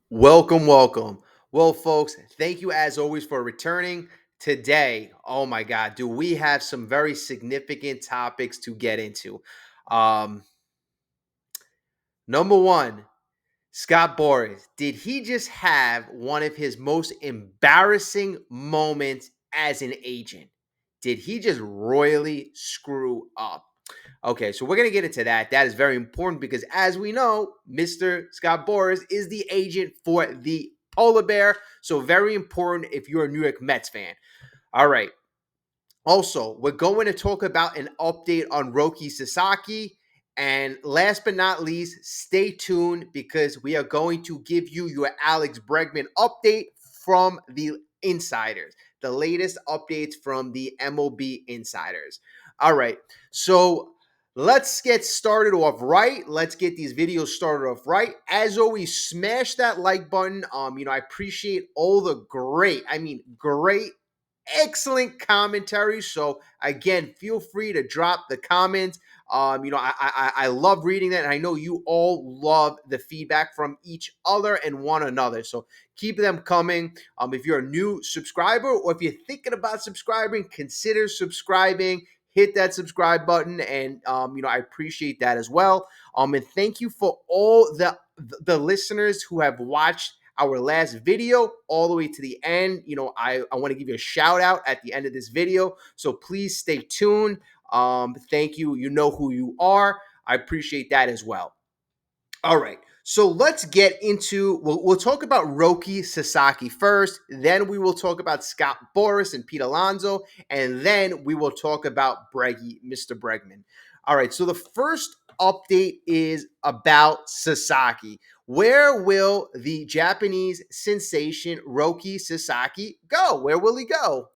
Welcome, welcome. Well, folks, thank you as always for returning. Today, oh my God, do we have some very significant topics to get into? Um, Number one, Scott Boras. Did he just have one of his most embarrassing moments as an agent? Did he just royally screw up? Okay, so we're going to get into that. That is very important because, as we know, Mr. Scott Boras is the agent for the Polar Bear. So, very important if you're a New York Mets fan. All right. Also, we're going to talk about an update on Roki Sasaki. And last but not least, stay tuned because we are going to give you your Alex Bregman update from the insiders, the latest updates from the MLB insiders. All right. So let's get started off right. Let's get these videos started off right. As always, smash that like button. I appreciate all the great excellent commentary. So again, feel free to drop the comments. I love reading that, and I know you all love the feedback from each other and one another. So keep them coming. If you're a new subscriber, or if you're thinking about subscribing, consider subscribing. Hit that subscribe button, and I appreciate that as well. And thank you for all the listeners who have watched our last video all the way to the end. I want to give you a shout out at the end of this video. So please stay tuned. Thank you. You know who you are. I appreciate that as well. All right. So let's get into, we'll talk about Roki Sasaki first. Then we will talk about Scott Boras and Pete Alonso. And then we will talk about Mr. Bregman. All right. So the first update is about Sasaki. Where will the Japanese sensation Roki Sasaki go? Where will he go?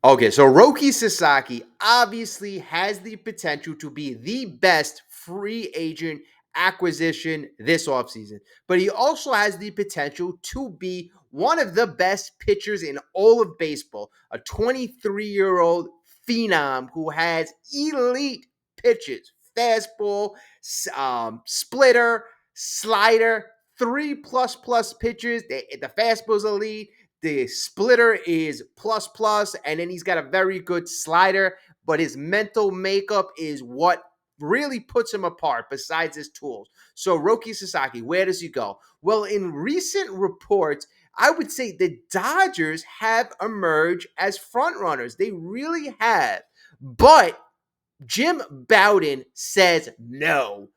Okay, so Roki Sasaki obviously has the potential to be the best free agent acquisition this offseason, but he also has the potential to be one of the best pitchers in all of baseball, a 23-year-old phenom who has elite pitches, fastball, splitter, slider, three plus pitches. The fastball's elite. The splitter is plus plus, and then he's got a very good slider, but his mental makeup is what really puts him apart besides his tools. So Roki Sasaki, where does he go? Well, in recent reports, I would say the Dodgers have emerged as frontrunners. They really have. But Jim Bowden says no,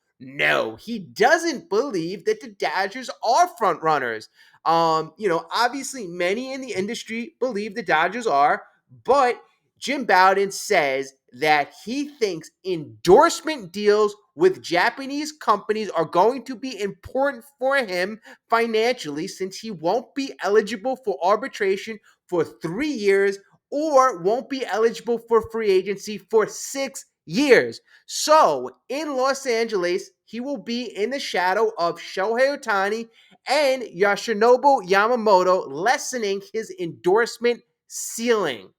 he doesn't believe that the Dodgers are front runners. Obviously, many in the industry believe the Dodgers are, but Jim Bowden says that he thinks endorsement deals with Japanese companies are going to be important for him financially since he won't be eligible for arbitration for 3 years or won't be eligible for free agency for 6 years. So in Los Angeles, he will be in the shadow of Shohei Ohtani and Yoshinobu Yamamoto, lessening his endorsement ceiling.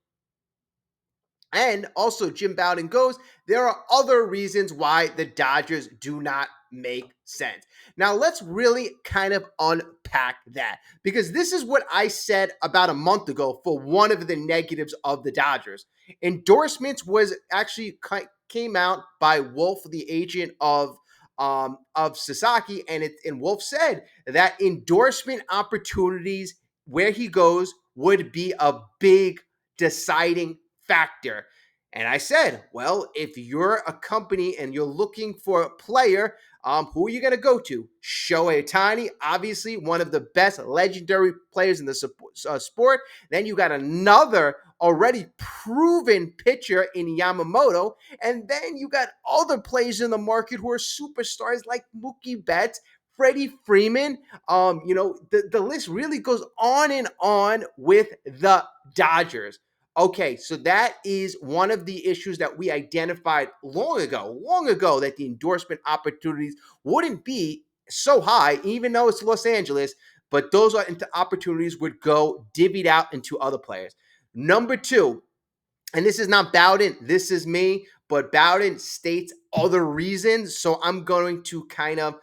And also, Jim Bowden goes, there are other reasons why the Dodgers do not make sense. Now, let's really kind of unpack that because this is what I said about a month ago for one of the negatives of the Dodgers. Endorsements was actually came out by Wolf, the agent of Sasaki, and Wolf said that endorsement opportunities where he goes would be a big deciding factor. And I said, well, if you're a company and you're looking for a player, who are you going to go to? Shohei Ohtani, obviously one of the best legendary players in the sport. Then you got another already proven pitcher in Yamamoto. And then you got other players in the market who are superstars like Mookie Betts, Freddie Freeman. The list really goes on and on with the Dodgers. Okay, so that is one of the issues that we identified long ago, that the endorsement opportunities wouldn't be so high, even though it's Los Angeles, but those opportunities would go divvied out into other players. Number two, and this is not Bowden, this is me, but Bowden states other reasons, so I'm going to kind of,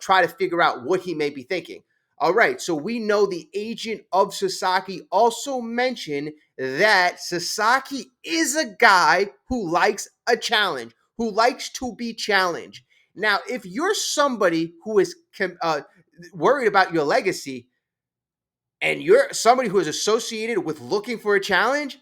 try to figure out what he may be thinking. All right, so we know the agent of Sasaki also mentioned that Sasaki is a guy who likes a challenge, who likes to be challenged. Now, if you're somebody who is worried about your legacy, and you're somebody who is associated with looking for a challenge,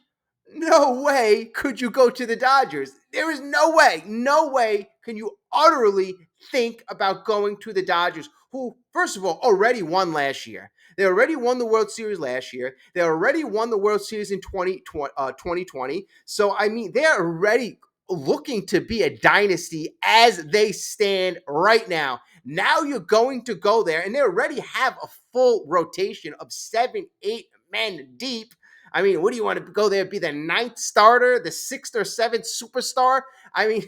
no way could you go to the Dodgers. There is no way can you utterly think about going to the Dodgers, who, first of all, already won last year. They already won the World Series last year. They already won the World Series in 2020. So, I mean, they're already looking to be a dynasty as they stand right now. Now you're going to go there, and they already have a full rotation of 7, 8 men deep. I mean, what do you want to go there? Be the ninth starter, the sixth or seventh superstar? I mean,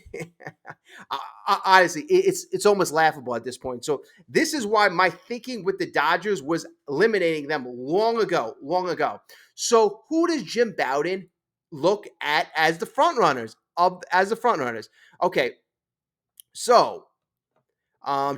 honestly, it's almost laughable at this point. So this is why my thinking with the Dodgers was eliminating them long ago. So who does Jim Bowden look at as the front runners? Okay, so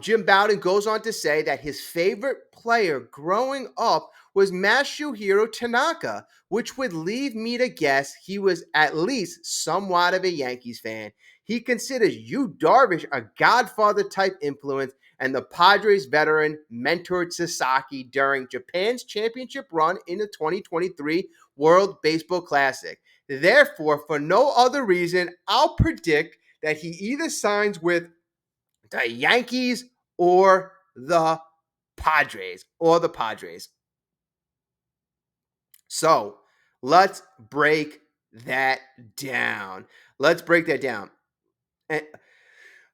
Jim Bowden goes on to say that his favorite player growing up was Masahiro Tanaka, which would leave me to guess he was at least somewhat of a Yankees fan. He considers Yu Darvish a Godfather type influence, and the Padres veteran mentored Sasaki during Japan's championship run in the 2023 World Baseball Classic. Therefore, for no other reason, I'll predict that he either signs with the Yankees or the Padres. So let's break that down. And,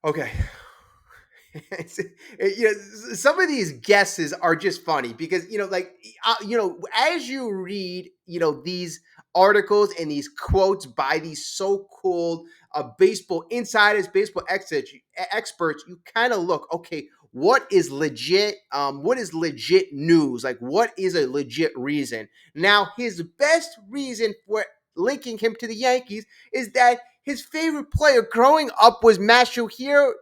okay. Some of these guesses are just funny because as you read these articles and these quotes by these so-called baseball insiders, baseball experts, you kind of look, okay, what is legit? What is legit news? Like, what is a legit reason? Now, his best reason for linking him to the Yankees is that his favorite player growing up was Masahiro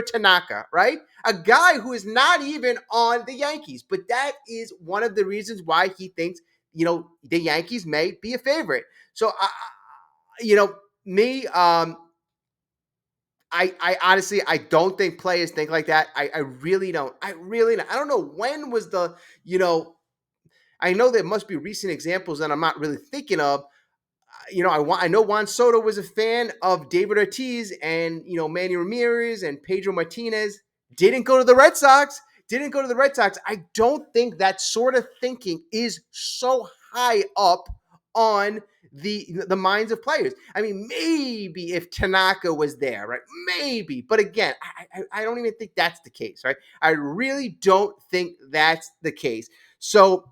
Tanaka, right? A guy who is not even on the Yankees. But that is one of the reasons why he thinks, the Yankees may be a favorite. So, me, I honestly, I don't think players think like that. I really don't. I don't know when was I know there must be recent examples that I'm not really thinking of. I know Juan Soto was a fan of David Ortiz, and Manny Ramirez and Pedro Martinez didn't go to the Red Sox. I don't think that sort of thinking is so high up on the minds of players. I mean, maybe if Tanaka was there, right? Maybe, but again, I don't even think that's the case, right? I really don't think that's the case. So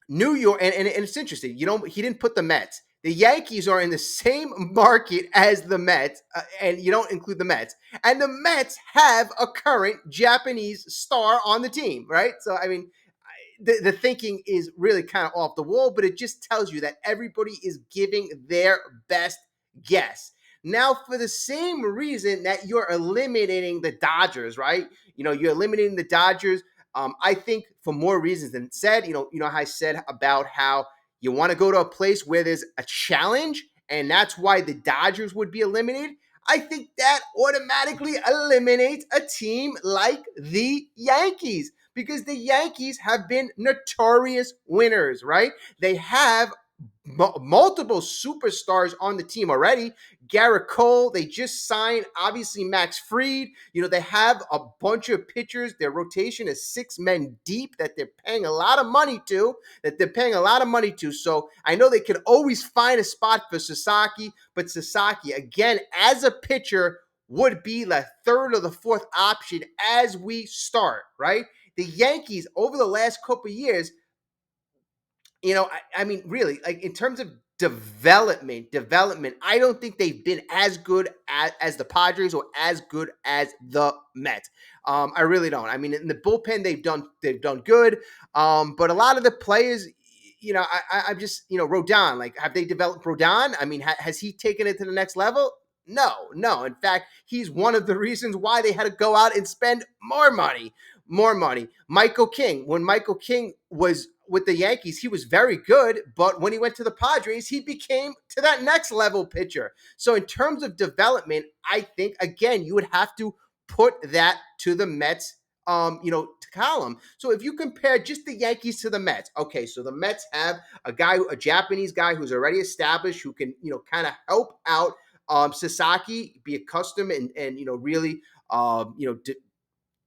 New York, and it's interesting. He didn't put the Mets. The Yankees are in the same market as the Mets, and you don't include the Mets. And the Mets have a current Japanese star on the team, right? So, I mean, the thinking is really kind of off the wall, but it just tells you that everybody is giving their best guess. Now, for the same reason that you're eliminating the Dodgers, right? You're eliminating the Dodgers. I think for more reasons than said. How I said about how you want to go to a place where there's a challenge, and that's why the Dodgers would be eliminated. I think that automatically eliminates a team like the Yankees, because the Yankees have been notorious winners, right? They have multiple superstars on the team already. Garrett Cole, they just signed, obviously, Max Fried. They have a bunch of pitchers. Their rotation is 6 men deep that they're paying a lot of money to. So I know they can always find a spot for Sasaki, but Sasaki, again, as a pitcher, would be the third or the fourth option as we start, right? The Yankees, over the last couple of years, I mean, really, like in terms of development, I don't think they've been as good as the Padres or as good as the Mets. I really don't. I mean, in the bullpen, they've done good. But a lot of the players, I'm just, Rodon, like, have they developed Rodon? I mean, has he taken it to the next level? No. In fact, he's one of the reasons why they had to go out and spend more money. more money. Michael King, when Michael King was with the Yankees, he was very good, but when he went to the Padres, he became to that next level pitcher. So in terms of development, I think again you would have to put that to the Mets to column. So if you compare just the Yankees to the Mets, okay, so the Mets have a Japanese guy who's already established who can, kind of help out Sasaki, be accustomed and really,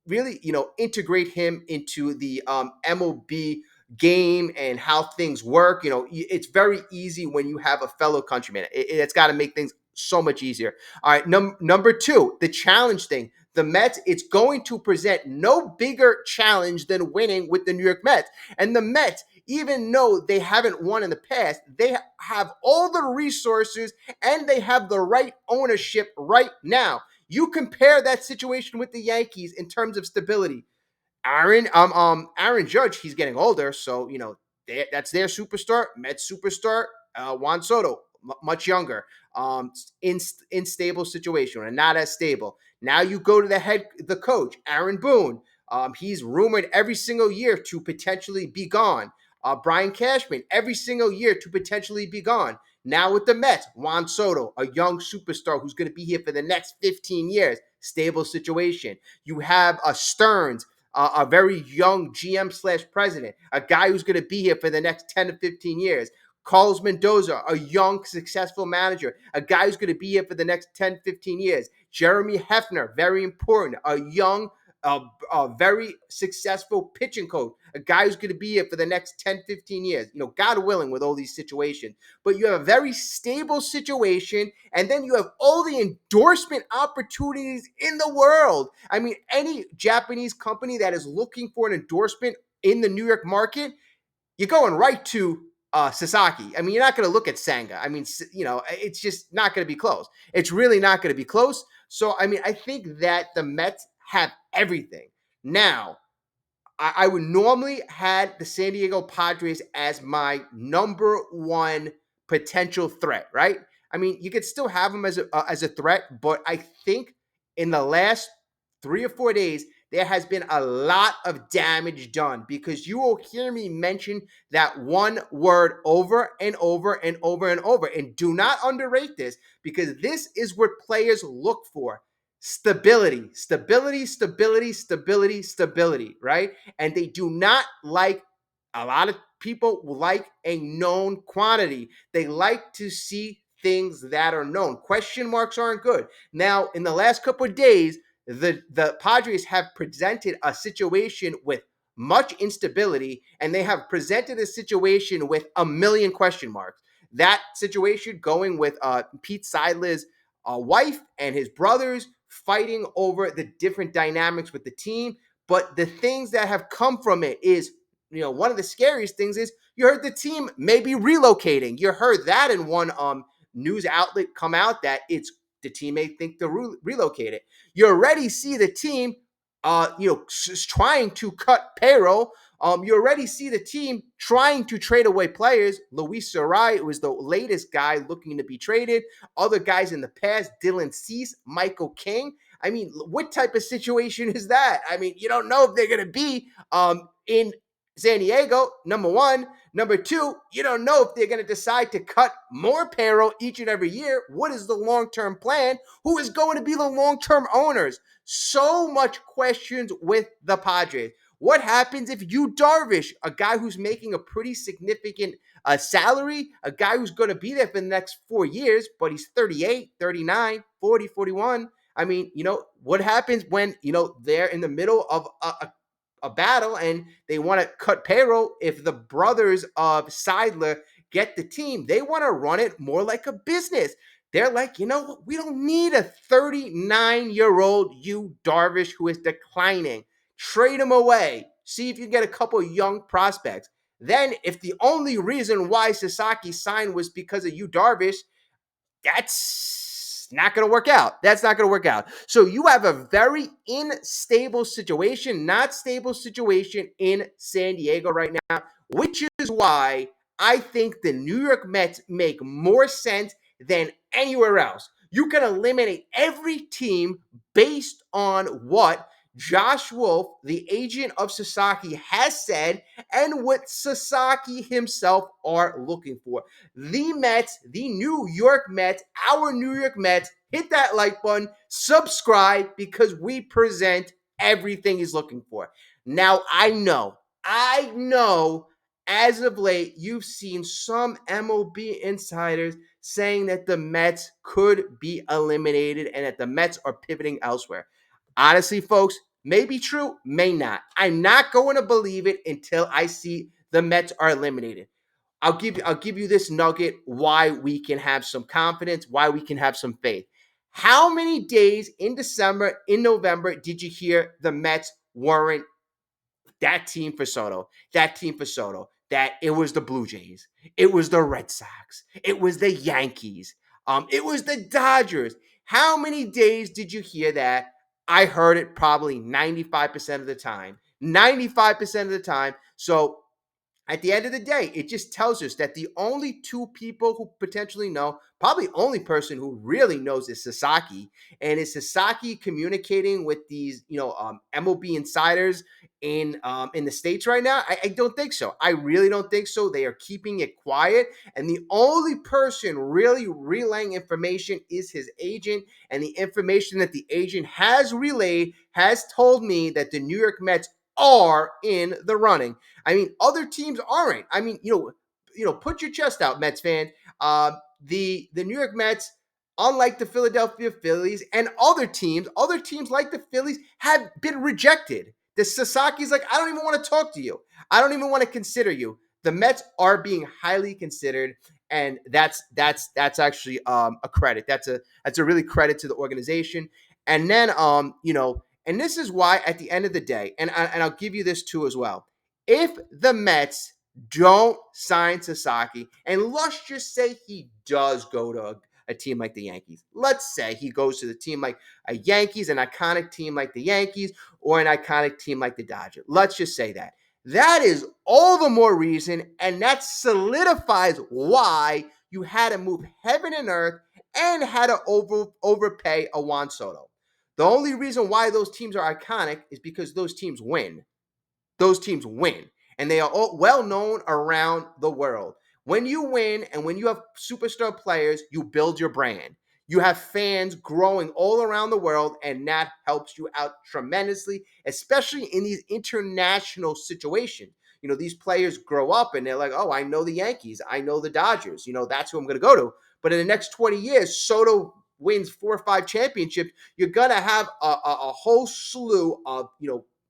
really, integrate him into the MLB game and how things work. It's very easy when you have a fellow countryman. It's got to make things so much easier. All right, number two, the challenge thing. The Mets, it's going to present no bigger challenge than winning with the New York Mets. And the Mets, even though they haven't won in the past, they have all the resources and they have the right ownership right now. You compare that situation with the Yankees in terms of stability. Aaron Judge, he's getting older, so that's their superstar. Mets superstar, Juan Soto, much younger, in stable situation and not as stable. Now you go to the coach, Aaron Boone. He's rumored every single year to potentially be gone. Brian Cashman, every single year to potentially be gone. Now with the Mets, Juan Soto, a young superstar who's going to be here for the next 15 years. Stable situation. You have Stearns, a very young GM slash president, a guy who's going to be here for the next 10 to 15 years. Carlos Mendoza, a young, successful manager, a guy who's going to be here for the next 10, 15 years. Jeremy Hefner, very important, a young, a very successful pitching coach, a guy who's going to be here for the next 10, 15 years, God willing, with all these situations. But you have a very stable situation, and then you have all the endorsement opportunities in the world. I mean, any Japanese company that is looking for an endorsement in the New York market, you're going right to Sasaki. I mean, you're not going to look at Sanga. I mean, it's just not going to be close. It's really not going to be close. So, I mean, I think that the Mets have everything. Now, I would normally had the San Diego Padres as my number one potential threat, right? I mean, you could still have them as a threat, but I think in the last 3 or 4 days, there has been a lot of damage done because you will hear me mention that one word over and over and over and over. And do not underrate this because this is what players look for. Stability, stability, stability, stability, stability, right? And they do not like, a lot of people like a known quantity. They like to see things that are known. Question marks aren't good. Now, in the last couple of days, the Padres have presented a situation with much instability, and they have presented a situation with a million question marks. That situation going with Pete Seidler's wife and his brothers fighting over the different dynamics with the team. But the things that have come from it is, one of the scariest things is you heard the team may be relocating. You heard that in one news outlet come out that the team may think to relocate it. You already see the team, trying to cut payroll. You already see the team trying to trade away players. Luis Sarai was the latest guy looking to be traded. Other guys in the past, Dylan Cease, Michael King. I mean, what type of situation is that? I mean, you don't know if they're going to be in San Diego, number one. Number two, you don't know if they're going to decide to cut more payroll each and every year. What is the long-term plan? Who is going to be the long-term owners? So much questions with the Padres. What happens if Yu Darvish, a guy who's making a pretty significant salary, a guy who's going to be there for the next 4 years, but he's 38, 39, 40, 41. I mean, what happens when, they're in the middle of a battle and they want to cut payroll? If the brothers of Seidler get the team, they want to run it more like a business. They're like, we don't need a 39-year-old Yu Darvish who is declining. Trade him away. See if you can get a couple of young prospects. Then, if the only reason why Sasaki signed was because of Yu Darvish, that's not going to work out. That's not going to work out. So you have a very unstable situation, not stable situation in San Diego right now, which is why I think the New York Mets make more sense than anywhere else. You can eliminate every team based on what Josh Wolf, the agent of Sasaki, has said, and what Sasaki himself are looking for. The Mets, the New York Mets, our New York Mets, hit that like button, subscribe, because we present everything he's looking for. Now, I know, as of late, you've seen some MLB insiders saying that the Mets could be eliminated and that the Mets are pivoting elsewhere. Honestly, folks, may be true, may not. I'm not going to believe it until I see the Mets are eliminated. I'll give you this nugget why we can have some confidence, why we can have some faith. How many days in December, in November, did you hear the Mets weren't that team for Soto, that it was the Blue Jays, it was the Red Sox, it was the Yankees, it was the Dodgers? How many days did you hear that? I heard it probably 95% of the time. 95% of the time. So at the end of the day, it just tells us that the only two people who potentially know, probably only person who really knows is Sasaki. And is Sasaki communicating with these, MLB insiders in the States right now? I don't think so. I really don't think so. They are keeping it quiet. And the only person really relaying information is his agent. And the information that the agent has relayed has told me that the New York Mets are in the running. I mean, other teams aren't. I mean, put your chest out, Mets fan. The New York Mets, unlike the Philadelphia Phillies and other teams like the Phillies have been rejected. The Sasaki's like, I don't even want to talk to you. I don't even want to consider you. The Mets are being highly considered, and that's actually a credit. That's a really credit to the organization. And then and this is why at the end of the day, and I'll give you this too as well. If the Mets don't sign Sasaki, and let's just say he does go to a team like the Yankees. Let's say he goes to the team like a Yankees, an iconic team like the Yankees, or an iconic team like the Dodgers. Let's just say that. That is all the more reason, and that solidifies why you had to move heaven and earth and had to overpay a Juan Soto. The only reason why those teams are iconic is because those teams win. Those teams win, and they are all well known around the world. When you win and when you have superstar players, you build your brand. You have fans growing all around the world, and that helps you out tremendously, especially in these international situations. These players grow up and they're like, oh, I know the Yankees, I know the Dodgers, that's who I'm going to go to. But in the next 20 years, Soto wins 4 or 5 championships. You're going to have a whole slew of,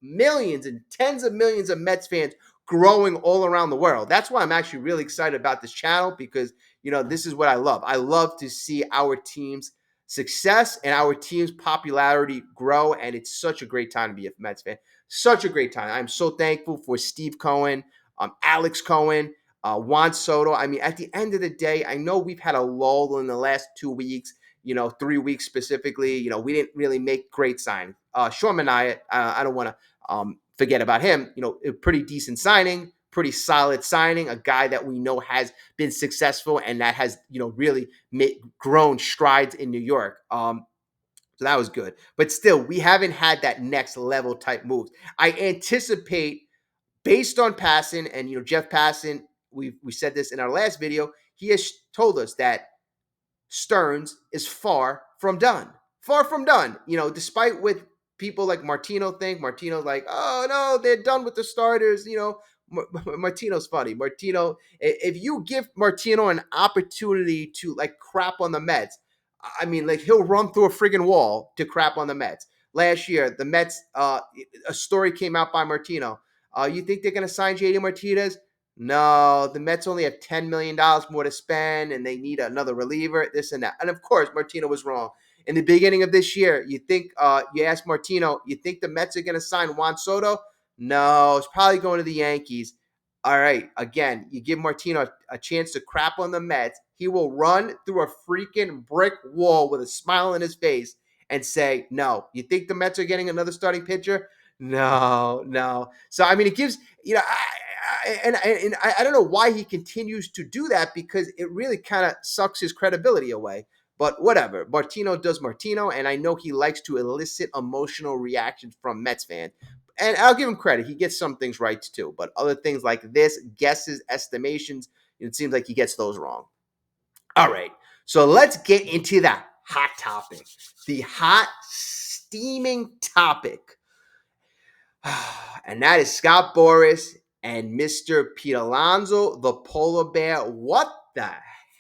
millions and tens of millions of Mets fans growing all around the world. That's why I'm actually really excited about this channel, because this is what I love. I love to see our team's success and our team's popularity grow, and it's such a great time to be a Mets fan. Such a great time. I'm so thankful for Steve Cohen, Alex Cohen, Juan Soto. I mean, at the end of the day, I know we've had a lull in the last 2 weeks, 3 weeks specifically. We didn't really make great signs. Sean Manaea, I don't want to forget about him. A pretty decent signing, pretty solid signing, a guy that we know has been successful and that has, really grown strides in New York. So that was good. But still, we haven't had that next level type moves. I anticipate, based on Passan, and Jeff Passan, we said this in our last video, he has told us that Stearns is far from done. Far from done. Despite what people like Martino think. Martino's like, oh no, they're done with the starters. Martino's funny. Martino, if you give Martino an opportunity to like crap on the Mets, I mean, like he'll run through a friggin' wall to crap on the Mets. Last year, the Mets, a story came out by Martino. You think they're going to sign JD Martinez? No, the Mets only have $10 million more to spend, and they need another reliever, this and that. And of course, Martino was wrong. In the beginning of this year, you ask Martino, you think the Mets are going to sign Juan Soto? No, it's probably going to the Yankees. All right, again, you give Martino a chance to crap on the Mets, he will run through a freaking brick wall with a smile on his face and say, no. You think the Mets are getting another starting pitcher? No, no. So, I mean, it gives, I don't know why he continues to do that, because it really kind of sucks his credibility away. But whatever. Martino does Martino, and I know he likes to elicit emotional reactions from Mets fans. And I'll give him credit. He gets some things right too. But other things like this, guesses, estimations, it seems like he gets those wrong. All right. So let's get into the hot topic. The hot, steaming topic. And that is Scott Boras and Mr. Pete Alonso, the polar bear. What the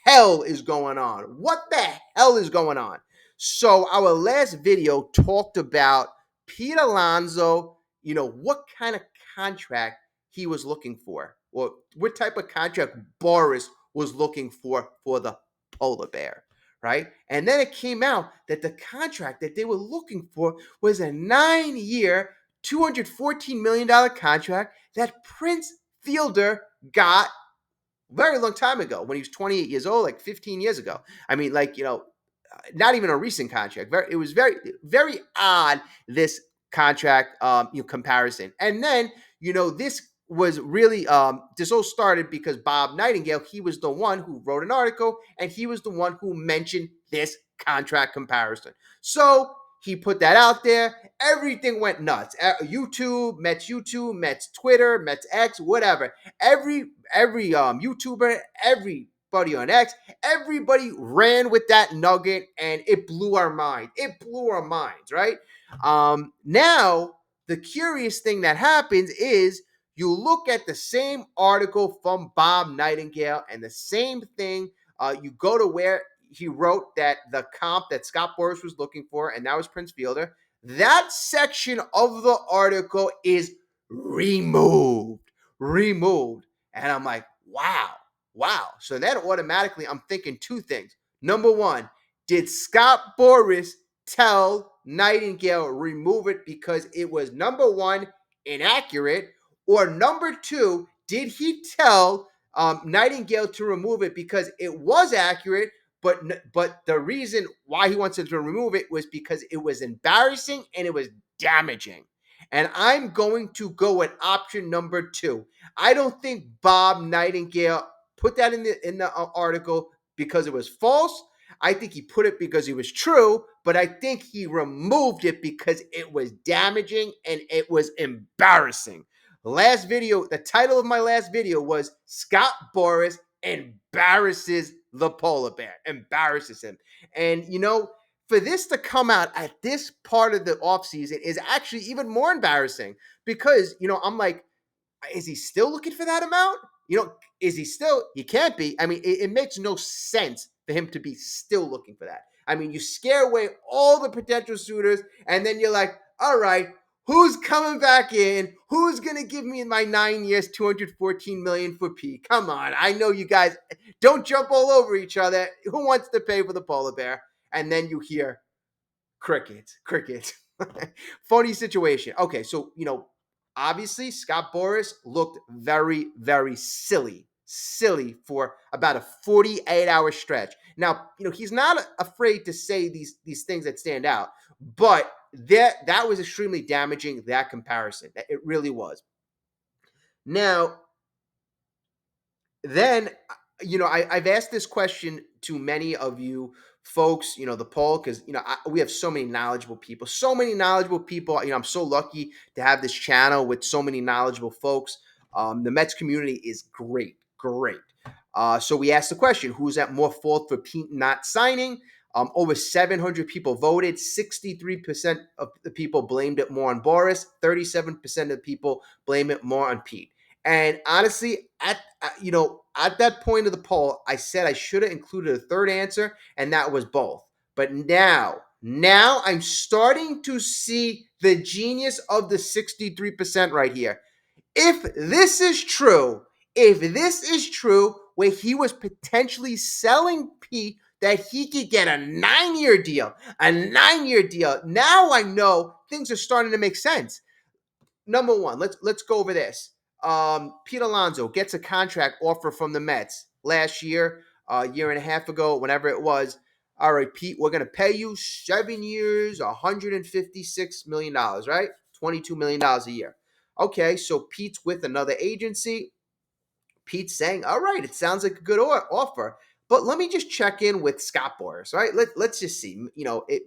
hell is going on? What the hell is going on? So our last video talked about Pete Alonso, what kind of contract he was looking for, or what type of contract Boras was looking for the polar bear, right? And then it came out that the contract that they were looking for was a 9-year, $214 million contract that Prince Fielder got a very long time ago when he was 28 years old, like 15 years ago. I mean, not even a recent contract. It was very, very odd, this contract comparison. And then, this was really, this all started because Bob Nightingale, he was the one who wrote an article and he was the one who mentioned this contract comparison. So he put that out there. Everything went nuts. YouTube, Mets Twitter, Mets X, whatever. Every YouTuber, everybody on X, everybody ran with that nugget, and it blew our mind. It blew our minds, right? Now, the curious thing that happens is you look at the same article from Bob Nightingale and the same thing. You go to where he wrote that the comp that Scott Boras was looking for, and that was Prince Fielder. That section of the article is removed. And I'm like, wow. So then automatically I'm thinking two things. Number one, did Scott Boras tell Nightingale remove it because it was, number one, inaccurate, or number two, did he tell Nightingale to remove it because it was accurate, but the reason why he wanted to remove it was because it was embarrassing and it was damaging? And I'm going to go with option number two. I don't think Bob Nightingale put that in the article because it was false. I think he put it because it was true, but I think he removed it because it was damaging and it was embarrassing. The title of my last video was Scott Boras embarrasses the polar bear, embarrasses him. And, for this to come out at this part of the offseason is actually even more embarrassing because, I'm like, is he still looking for that amount? Is he still? He can't be. I mean, it makes no sense for him to be still looking for that. I mean, you scare away all the potential suitors, and then you're like, all right, who's coming back in? Who's going to give me my 9 years, $214 million for Pete? Come on. I know you guys don't jump all over each other. Who wants to pay for the polar bear? And then you hear crickets. Funny situation. Okay, so, obviously, Scott Boras looked very, very silly for about a 48-hour stretch. Now, he's not afraid to say these things that stand out, but that was extremely damaging, that comparison. It really was. Now, then, I've asked this question to many of you folks, the poll, because, we have so many knowledgeable people. I'm so lucky to have this channel with so many knowledgeable folks. The Mets community is great. So we asked the question, who's at more fault for Pete not signing? Over 700 people voted. 63% of the people blamed it more on Boras. 37% of the people blame it more on Pete. And honestly, at that point of the poll, I said I should have included a third answer, and that was both. But now I'm starting to see the genius of the 63% right here. If this is true, where he was potentially selling Pete that he could get a 9-year deal, now I know things are starting to make sense. Number one, let's go over this. Pete Alonso gets a contract offer from the Mets last year, a year and a half ago, whenever it was. All right, Pete, we're going to pay you 7 years, $156 million, right? $22 million a year. Okay, so Pete's with another agency. Pete's saying, all right, it sounds like a good offer. But let me just check in with Scott Boras, right? Let's just see.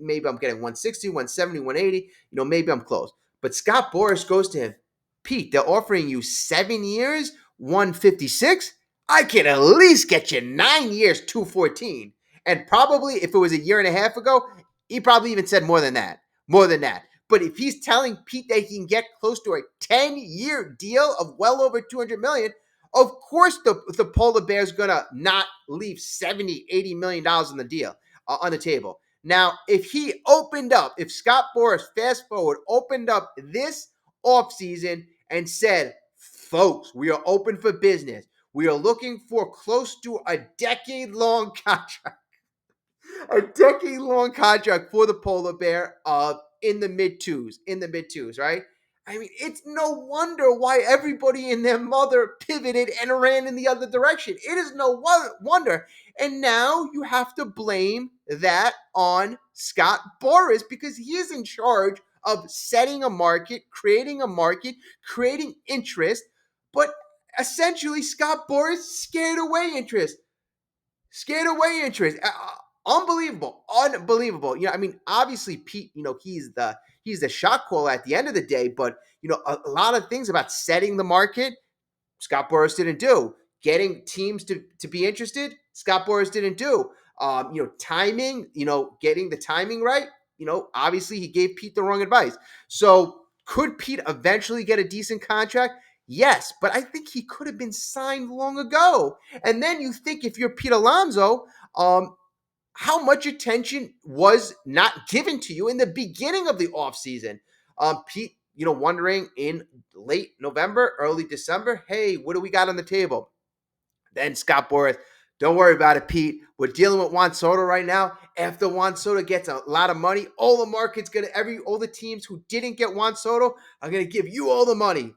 Maybe I'm getting 160, 170, 180. Maybe I'm close. But Scott Boras goes to him, Pete, they're offering you 7 years, 156. I can at least get you 9 years, 214. And probably if it was a year and a half ago, he probably even said more than that. More than that. But if he's telling Pete that he can get close to a 10-year deal of well over 200 million, of course the polar bear's gonna not leave 70, 80 million dollars on the deal on the table. Now, if Scott Boras, fast forward, opened up this offseason and said, folks, we are open for business. We are looking for close to a decade-long contract for the polar bear in the mid twos, right? I mean, it's no wonder why everybody and their mother pivoted and ran in the other direction. It is no wonder. And now you have to blame that on Scott Boras because he is in charge of setting a market, creating interest. But essentially, Scott Boras scared away interest. Unbelievable. Obviously Pete, he's the shot caller at the end of the day, but a lot of things about setting the market, Scott Boras didn't do. Getting teams to be interested, Scott Boras didn't do. Timing, getting the timing right, obviously he gave Pete the wrong advice. So could Pete eventually get a decent contract? Yes, but I think he could have been signed long ago. And then you think if you're Pete Alonso, how much attention was not given to you in the beginning of the offseason? Pete, wondering in late November, early December, hey, what do we got on the table? Then Scott Boras, don't worry about it, Pete. We're dealing with Juan Soto right now. After Juan Soto gets a lot of money, all the teams who didn't get Juan Soto are gonna give you all the money.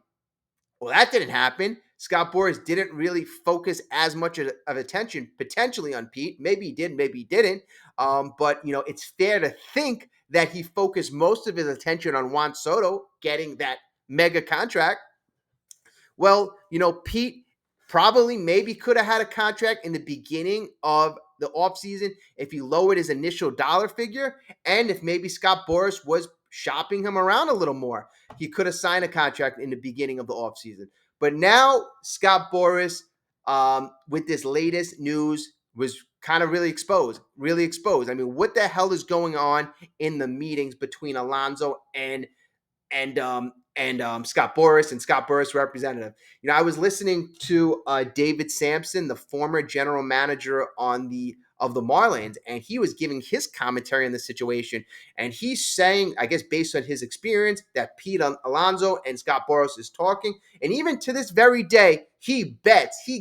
Well, that didn't happen. Scott Boras didn't really focus as much of attention potentially on Pete. Maybe he did, maybe he didn't. But it's fair to think that he focused most of his attention on Juan Soto getting that mega contract. Well, Pete probably maybe could have had a contract in the beginning of the offseason if he lowered his initial dollar figure, and if maybe Scott Boras was shopping him around a little more. He could have signed a contract in the beginning of the offseason. But now Scott Boras, with this latest news, was kind of really exposed. I mean, what the hell is going on in the meetings between Alonso and Scott Boras and Scott Boras representative? I was listening to David Sampson, the former general manager of the Marlins, and he was giving his commentary on the situation. And he's saying, I guess based on his experience, that Pete Alonso and Scott Boras is talking. And even to this very day, he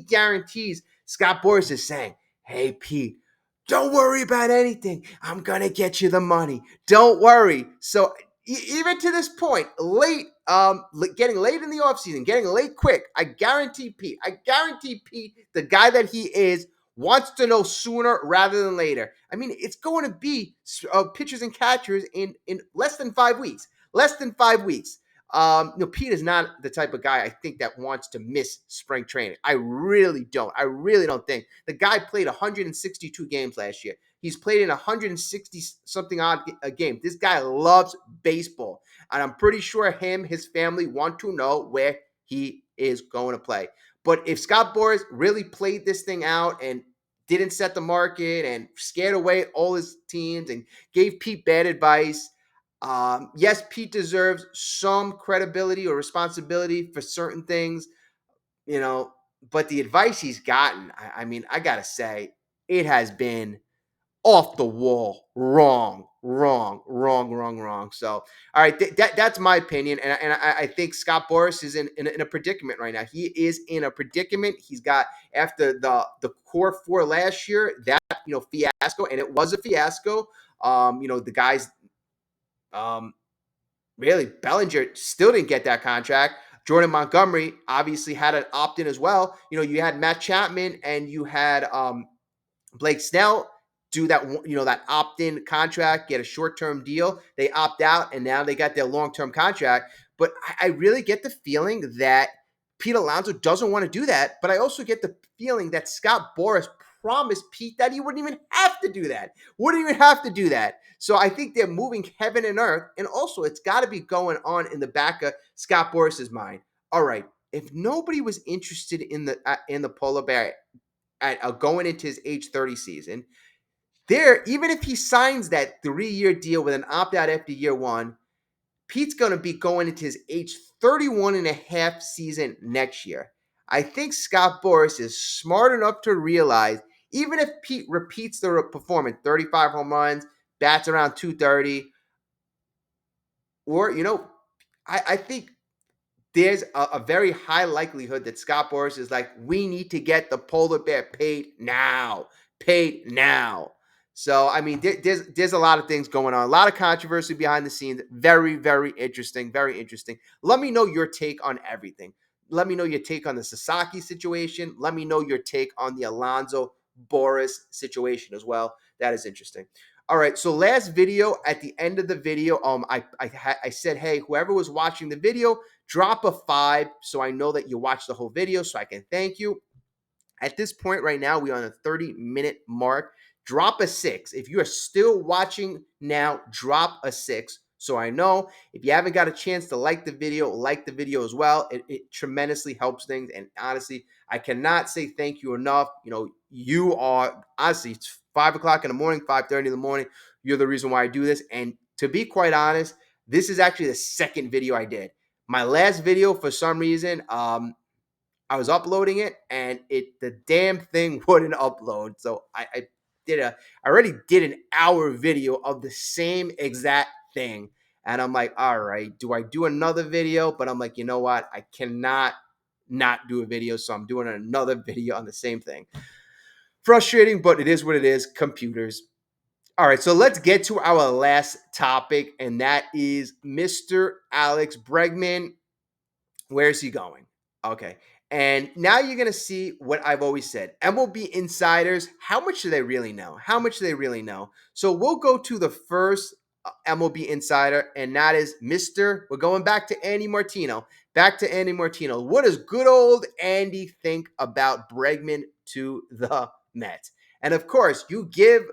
guarantees Scott Boras is saying, hey, Pete, don't worry about anything. I'm going to get you the money. Don't worry. So even to this point, getting late in the offseason, getting late quick, I guarantee Pete, the guy that he is, wants to know sooner rather than later. I mean, it's going to be pitchers and catchers in less than 5 weeks. Pete is not the type of guy I think that wants to miss spring training. I really don't think. The guy played 162 games last year. He's played in 160 something odd games. This guy loves baseball, and I'm pretty sure his family want to know where he is going to play. But if Scott Boras really played this thing out and didn't set the market and scared away all his teams and gave Pete bad advice, yes, Pete deserves some credibility or responsibility for certain things, but the advice he's gotten, I mean, I got to say, it has been off the wall wrong. So, all right, that's my opinion, and I think Scott Boras is in a predicament right now. He is in a predicament. He's got, after the core four last year, that fiasco, and it was a fiasco. The guys, really, Bellinger still didn't get that contract. Jordan Montgomery obviously had an opt-in as well. You had Matt Chapman and you had Blake Snell do that, that opt-in contract, get a short-term deal. They opt out, and now they got their long-term contract. But I really get the feeling that Pete Alonso doesn't want to do that. But I also get the feeling that Scott Boras promised Pete that he wouldn't even have to do that. Wouldn't even have to do that. So I think they're moving heaven and earth. And also, it's got to be going on in the back of Scott Boras's mind. All right, if nobody was interested in the polar bear at going into his age 30 season, there, even if he signs that 3-year deal with an opt-out after year one, Pete's going to be going into his age 31 and a half season next year. I think Scott Boras is smart enough to realize, even if Pete repeats the performance, 35 home runs, bats around 230, or, I think there's a very high likelihood that Scott Boras is like, we need to get the polar bear paid now. Paid now. So, I mean, there's a lot of things going on. A lot of controversy behind the scenes. Very, very interesting. Very interesting. Let me know your take on everything. Let me know your take on the Sasaki situation. Let me know your take on the Alonso Boras situation as well. That is interesting. All right, so last video, at the end of the video, I said, hey, whoever was watching the video, drop a 5 so I know that you watched the whole video so I can thank you. At this point right now, we're on a 30-minute mark. Drop a 6. If you are still watching now, drop a 6 so I know. If you haven't got a chance to like the video as well. It tremendously helps things. And honestly, I cannot say thank you enough. You are, honestly, it's 5 o'clock in the morning, 5:30 in the morning. You're the reason why I do this. And to be quite honest, this is actually the second video I did. My last video, for some reason, I was uploading it and the damn thing wouldn't upload. So I already did an hour video of the same exact thing. And I'm like, all right, do I do another video? But I'm like, you know what? I cannot not do a video. So I'm doing another video on the same thing. Frustrating, but it is what it is. Computers. All right, so let's get to our last topic, and that is Mr. Alex Bregman. Where's he going? Okay. And now you're going to see what I've always said. MLB insiders, how much do they really know? How much do they really know? So we'll go to the first MLB insider, and that is we're going back to Andy Martino. Back to Andy Martino. What does good old Andy think about Bregman to the Mets? And of course, you give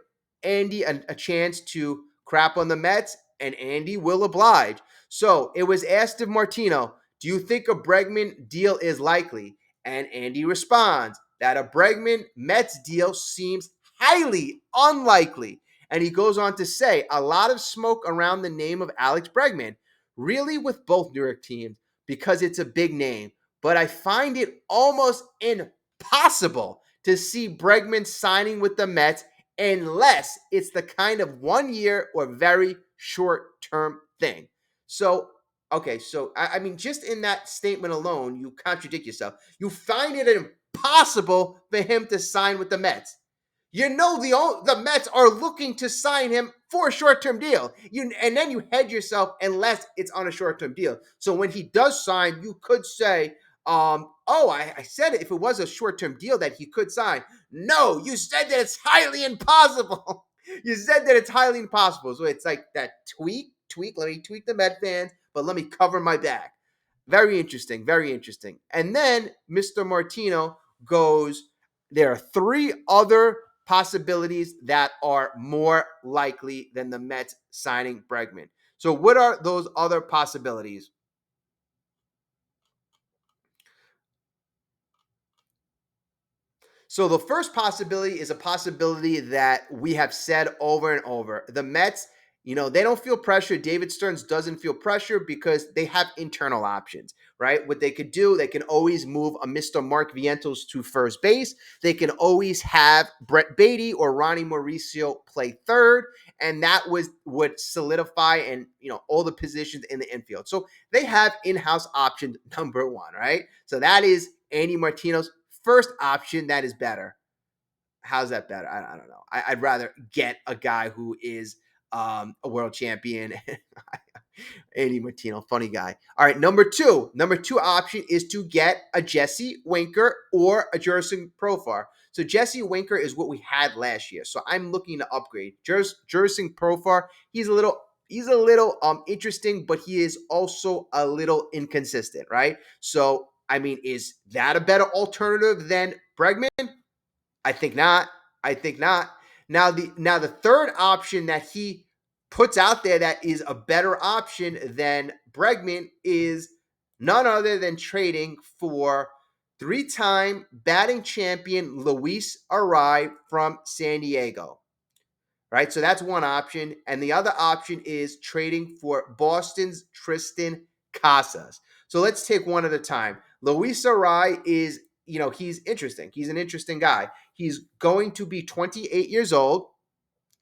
Andy a chance to crap on the Mets, and Andy will oblige. So it was asked of Martino, do you think a Bregman deal is likely? And Andy responds that a Bregman Mets deal seems highly unlikely. And he goes on to say a lot of smoke around the name of Alex Bregman, really with both New York teams, because it's a big name. But I find it almost impossible to see Bregman signing with the Mets unless it's the kind of 1 year or very short-term thing. So okay, so I mean, just in that statement alone, you contradict yourself. You find it impossible for him to sign with the Mets. You know the Mets are looking to sign him for a short-term deal. And then you hedge yourself unless it's on a short-term deal. So when he does sign, you could say, I said it, if it was a short-term deal that he could sign. No, you said that it's highly impossible. You said that it's highly impossible. So it's like that tweak. Let me tweak the Met fans, but let me cover my back. Very interesting, very interesting. And then Mr. Martino goes, there are 3 other possibilities that are more likely than the Mets signing Bregman. So what are those other possibilities? So the first possibility is a possibility that we have said over and over. The Mets, they don't feel pressure. David Stearns doesn't feel pressure because they have internal options, right? What they could do, they can always move a Mr. Mark Vientos to first base. They can always have Brett Beatty or Ronnie Mauricio play third, and that would solidify and all the positions in the infield. So they have in-house option number 1, right? So that is Andy Martino's first option. That is better. How's that better? I don't know. I'd rather get a guy who is a world champion. Andy Martino, funny guy. All right, number two option is to get a Jesse Winker or a Jurickson Profar. So Jesse Winker is what we had last year. So I'm looking to upgrade. Jurickson Profar, he's a little interesting, but he is also a little inconsistent, right? So I mean, is that a better alternative than Bregman? I think not. I think not. Now the third option that he puts out there that is a better option than Bregman is none other than trading for three-time batting champion Luis Arraez from San Diego. Right? So that's one option. And the other option is trading for Boston's Tristan Casas. So let's take one at a time. Luis Arraez is, he's interesting. He's an interesting guy. He's going to be 28 years old.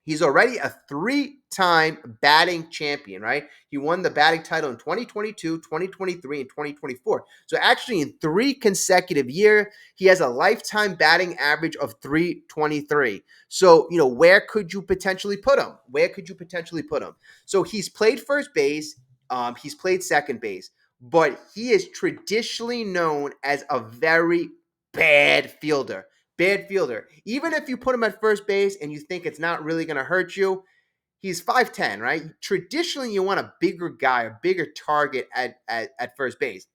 He's already a three-time batting champion, right? He won the batting title in 2022, 2023, and 2024. So actually in 3 consecutive years, he has a lifetime batting average of 323. So, where could you potentially put him? So he's played first base, he's played second base, but he is traditionally known as a very bad fielder. Even if you put him at first base and you think it's not really going to hurt you, he's 5'10", right? Traditionally, you want a bigger guy, a bigger target at first base.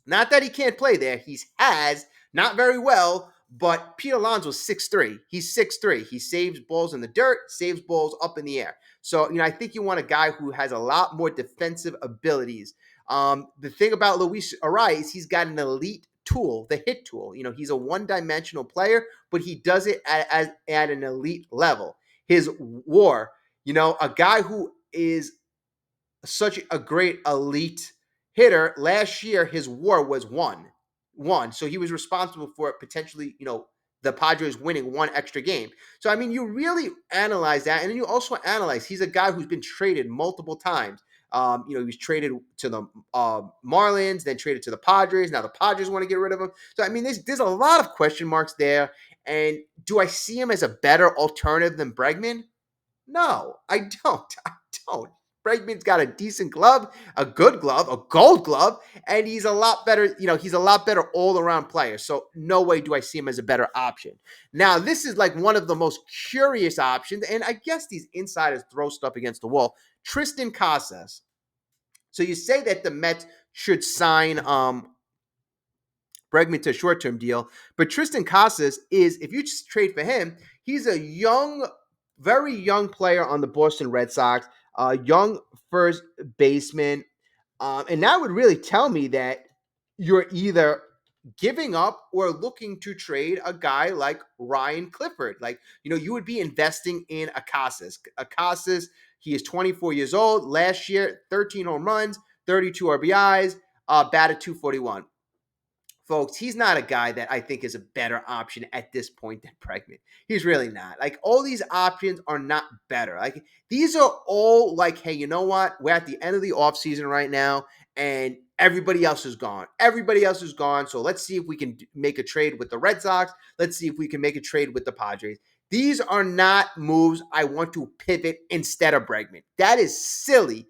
Not that he can't play there. He has, not very well, but Pete Alonso's 6'3". He's 6'3". He saves balls in the dirt, saves balls up in the air. So, I think you want a guy who has a lot more defensive abilities. The thing about Luis Arraez is he's got an elite tool, the hit tool. He's a one-dimensional player, but he does it at an elite level. His WAR, a guy who is such a great elite hitter. Last year, his WAR was one. So he was responsible for potentially, the Padres winning one extra game. So, you really analyze that. And then you also analyze he's a guy who's been traded multiple times. He was traded to the Marlins, then traded to the Padres. Now the Padres want to get rid of him. So, there's a lot of question marks there. And do I see him as a better alternative than Bregman? No, I don't. Bregman's got a decent glove, a good glove, a gold glove, and he's a lot better, he's a lot better all-around player. So no way do I see him as a better option. Now, this is like one of the most curious options, and I guess these insiders throw stuff against the wall. Tristan Casas. So you say that the Mets should sign Bregman to a short-term deal, but Tristan Casas is, if you just trade for him, he's a very young player on the Boston Red Sox, a young first baseman, and that would really tell me that you're either giving up or looking to trade a guy like Ryan Clifford. Like, you would be investing in a Casas. He is 24 years old. Last year, 13 home runs, 32 RBIs, batted 241. Folks, he's not a guy that I think is a better option at this point than Bregman. He's really not. Like, all these options are not better. Like, these are all like, hey, you know what? We're at the end of the offseason right now, and everybody else is gone. So let's see if we can make a trade with the Red Sox. Let's see if we can make a trade with the Padres. These are not moves I want to pivot instead of Bregman. That is silly.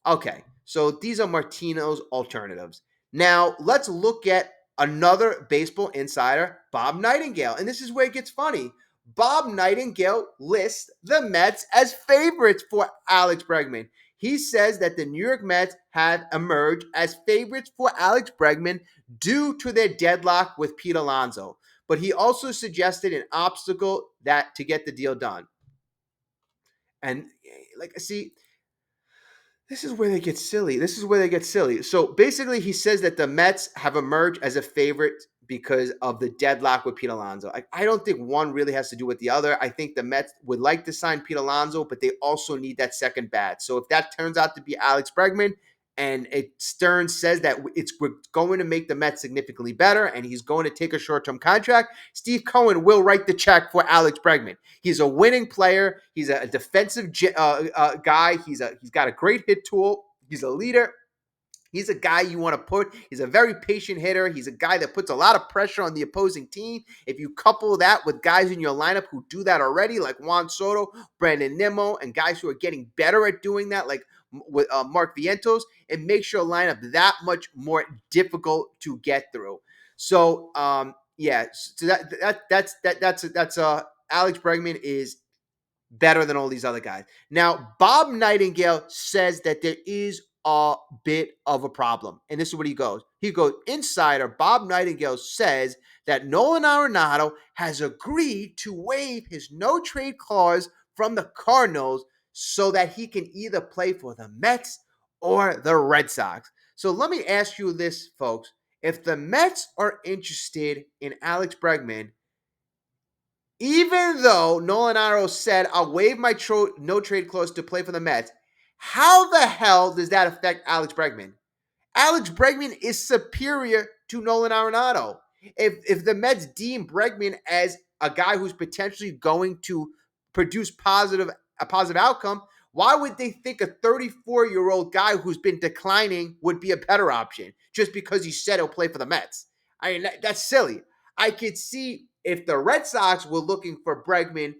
Okay, so these are Martino's alternatives. Now, let's look at another baseball insider, Bob Nightingale. And this is where it gets funny. Bob Nightingale lists the Mets as favorites for Alex Bregman. He says that the New York Mets have emerged as favorites for Alex Bregman due to their deadlock with Pete Alonso. But he also suggested an obstacle to get the deal done. And, see, this is where they get silly. So basically, he says that the Mets have emerged as a favorite because of the deadlock with Pete Alonso. I don't think one really has to do with the other. I think the Mets would like to sign Pete Alonso, but they also need that second bat. So if that turns out to be Alex Bregman, and Stearns says that we're going to make the Mets significantly better, and he's going to take a short-term contract, Steve Cohen will write the check for Alex Bregman. He's a winning player. He's a defensive guy. He's got a great hit tool. He's a leader. He's a guy you want to put. He's a very patient hitter. He's a guy that puts a lot of pressure on the opposing team. If you couple that with guys in your lineup who do that already, like Juan Soto, Brandon Nimmo, and guys who are getting better at doing that, like with Mark Vientos, it makes your lineup that much more difficult to get through. So, so that's Alex Bregman is better than all these other guys. Now, Bob Nightingale says that there is a bit of a problem. And this is what he goes. He goes, insider Bob Nightingale says that Nolan Arenado has agreed to waive his no trade clause from the Cardinals so that he can either play for the Mets or the Red Sox. So let me ask you this, folks. If the Mets are interested in Alex Bregman, even though Nolan Arenado said, I'll waive my no trade clause to play for the Mets, how the hell does that affect Alex Bregman? Alex Bregman is superior to Nolan Arenado. If the Mets deem Bregman as a guy who's potentially going to produce a positive outcome, why would they think a 34-year-old guy who's been declining would be a better option just because he said he'll play for the Mets? I mean, that's silly. I could see if the Red Sox were looking for Bregman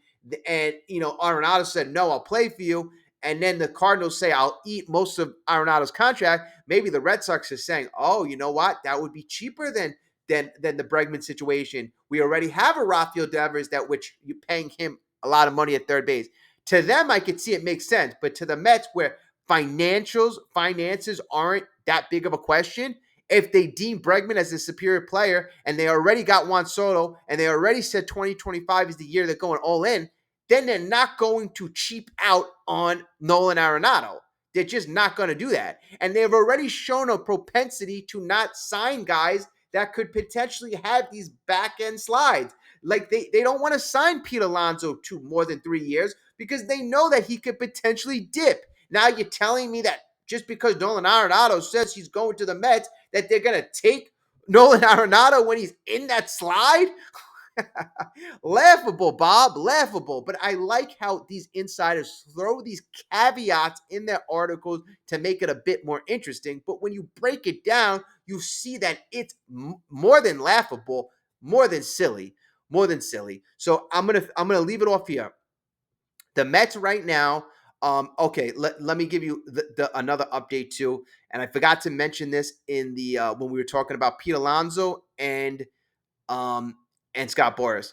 and, Arenado said, no, I'll play for you, and then the Cardinals say, I'll eat most of Arenado's contract, maybe the Red Sox are saying, oh, you know what? That would be cheaper than the Bregman situation. We already have a Rafael Devers that which you're paying him a lot of money at third base. To them, I could see it makes sense. But to the Mets, where finances aren't that big of a question, if they deem Bregman as a superior player and they already got Juan Soto and they already said 2025 is the year they're going all in, then they're not going to cheap out on Nolan Arenado. They're just not going to do that. And they've already shown a propensity to not sign guys that could potentially have these back end slides. Like they don't want to sign Pete Alonso to more than 3 years because they know that he could potentially dip. Now you're telling me that just because Nolan Arenado says he's going to the Mets, that they're going to take Nolan Arenado when he's in that slide? Laughable, Bob, laughable. But I like how these insiders throw these caveats in their articles to make it a bit more interesting. But when you break it down, you see that it's more than laughable, more than silly, more than silly. So I'm gonna leave it off here. The Mets right now. Okay, let me give you another update too. And I forgot to mention this in the when we were talking about Pete Alonso um, and Scott Boras.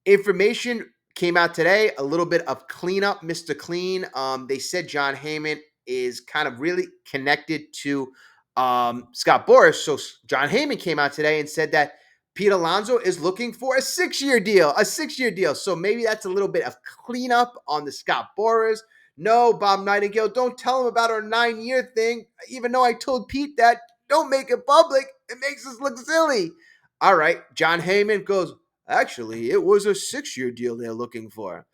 Information came out today, a little bit of cleanup, Mr. Clean. They said John Heyman is kind of really connected to Scott Boras. So John Heyman came out today and said that Pete Alonso is looking for a 6-year deal, a 6-year deal. So maybe that's a little bit of cleanup on the Scott Boras. No, Bob Nightingale, don't tell him about our 9-year thing. Even though I told Pete that, don't make it public. It makes us look silly. All right, John Heyman goes, actually, it was a 6-year deal they're looking for.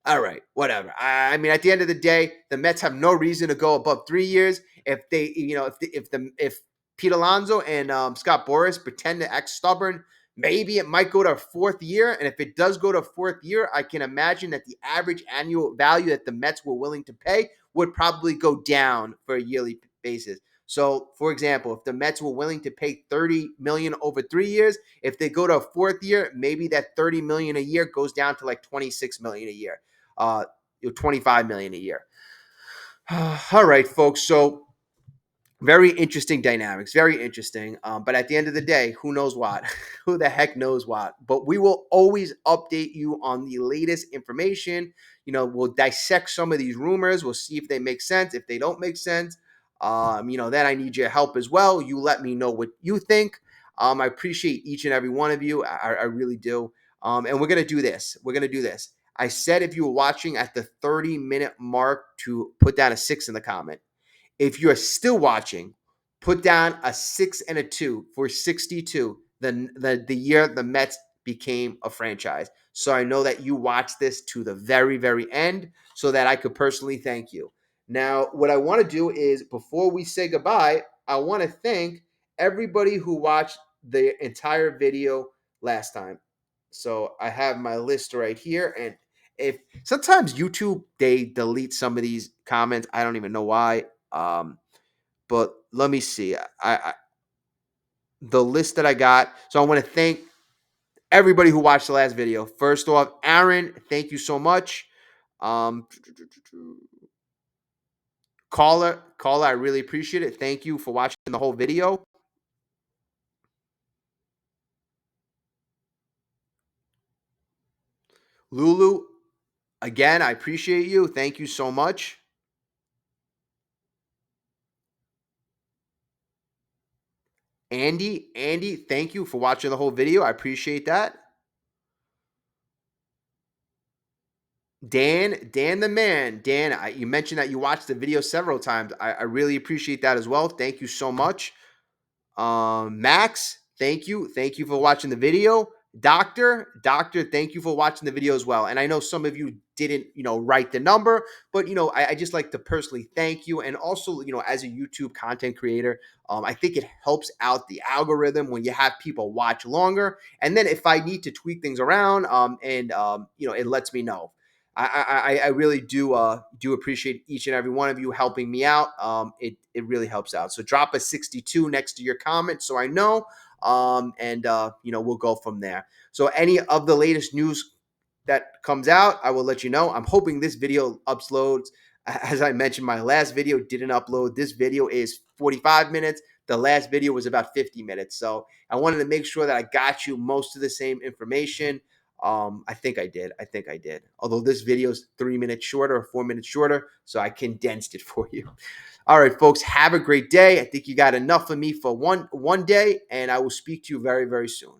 All right, whatever. I mean, at the end of the day, the Mets have no reason to go above 3 years. If they, if Pete Alonso and Scott Boras pretend to act stubborn, maybe it might go to a 4th year. And if it does go to a 4th year, I can imagine that the average annual value that the Mets were willing to pay would probably go down for a yearly basis. So, for example, if the Mets were willing to pay $30 million over 3 years, if they go to a 4th year, maybe that $30 million a year goes down to like $26 million a year, uh, $25 million a year. All right, folks. So very interesting dynamics, very interesting. But at the end of the day, who knows what? Who the heck knows what? But we will always update you on the latest information. We'll dissect some of these rumors. We'll see if they make sense. If they don't make sense, then I need your help as well. You let me know what you think. I appreciate each and every one of you. I really do. And we're gonna do this. We're gonna do this. I said if you were watching at the 30-minute mark to put down a 6 in the comment. If you're still watching, put down a 6 and a 2 for 62, the year the Mets became a franchise. So I know that you watched this to the very, very end so that I could personally thank you. Now, what I want to do is before we say goodbye, I want to thank everybody who watched the entire video last time. So I have my list right here. And if sometimes YouTube, they delete some of these comments. I don't even know why. But let me see. I the list that I got. So I want to thank everybody who watched the last video. First off, Aaron, thank you so much. Um, caller, I really appreciate it. Thank you for watching the whole video. Lulu, again, I appreciate you. Thank you so much. Andy, thank you for watching the whole video. I appreciate that. Dan the man. Dan, you mentioned that you watched the video several times. I really appreciate that as well. Thank you so much. Max, thank you. Thank you for watching the video. Doctor, thank you for watching the video as well. And I know some of you didn't, write the number, but I just like to personally thank you. And also, as a YouTube content creator, I think it helps out the algorithm when you have people watch longer. And then if I need to tweak things around, it lets me know. I really do appreciate each and every one of you helping me out. It really helps out. So drop a 62 next to your comment so I know. We'll go from there. So any of the latest news that comes out, I will let you know. I'm hoping this video uploads. As I mentioned, my last video didn't upload. This video is 45 minutes. The last video was about 50 minutes. So I wanted to make sure that I got you most of the same information. I think I did. Although this video is 3 minutes shorter or 4 minutes shorter, so I condensed it for you. All right, folks, have a great day. I think you got enough of me for one day, and I will speak to you very, very soon.